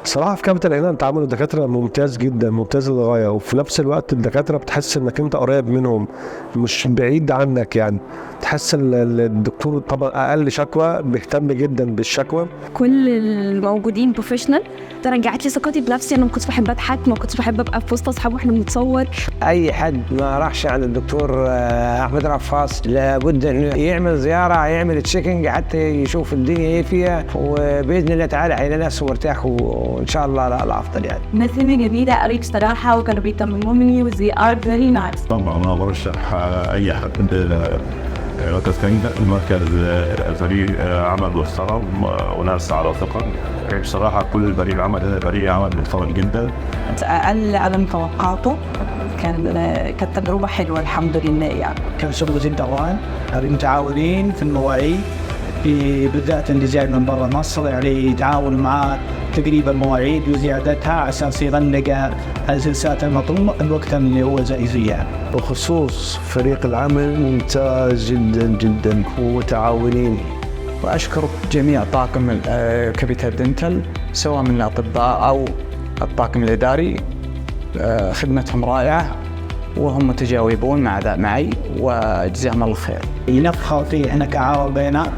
صراحة في كابيتال هنا تعامل الدكاترة ممتاز جدا، ممتاز للغاية، وفي نفس الوقت الدكاترة بتحس انك انت قريب منهم مش بعيد عنك، يعني تحس الدكتور طبعا اقل شكوى بيهتم جدا بالشكوى. كل الموجودين بروفيشنال، ده رجعت لي ثقتي بنفسي. انا ما كنتش بحب اضحك، ما كنتش بحب ابقى في وسط اصحابي واحنا بنتصور. اي حد ما راحش عند الدكتور احمد رفاص لابد انه يعمل زياره، يعمل تشيكينج حتى يشوف الدنيا ايه فيها، وباذن الله تعالى هيلاقي نفسه مرتاح وان شاء الله لا افضل يعني. مثلي جميله قوي بصراحه، وكانوا بيطمنوا مني وزي ار فيري نايس. طبعا انا برشح اي حد مركز كندا، المركز الفريق عمل محترم وناس على ثقه. بصراحه كل الفريق العمل هذا فريق عمل محترم جدا، اقل على توقعاته. كانت تجربه حلوه الحمد لله يعني. كان شغل جدا رائع، متعاونين في المواعيد، بالذات اللي جاي من برا مصر يعني يتعاون مع تقريبا مواعيد وزيادتها على اساس يغلق الجلسات المطلوبه الوقت اللي هو جايزيه. بخصوص فريق العمل ممتاز جدا جدا ومتعاونين. وأشكر جميع طاقم كابيتال دنتال سواء من الأطباء أو الطاقم الإداري، خدمتهم رائعة وهم متجاوبون معي وجزاهم الله خير. نفخر فيه احنا كعرب بينا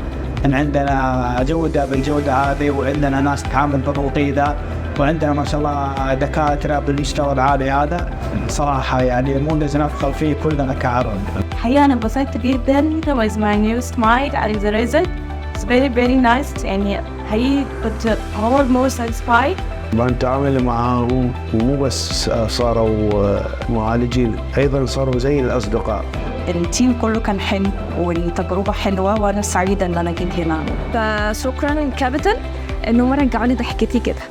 ان عندنا جودة بالجودة هذه، وعندنا ناس تتعامل بالرقي ذا، وعندنا ما شاء الله دكاترة بالمستوى العالي هذا. صراحة يعني مو لازم نفخر فيه كلنا كعرب. الحقيقة أنا انبسطت جدا with my new smile and the result. It's very nice يعني حقيقي كنت almost satisfied. بنتعامل معاهم ومو بس صاروا معالجين، أيضا صاروا زي الأصدقاء. التيم كله كان حلو والتجربة حلوة، وأنا سعيدة إن أنا جيت هنا. فشكرا كابيتال إنهم رجعوا لي ضحكتي كده.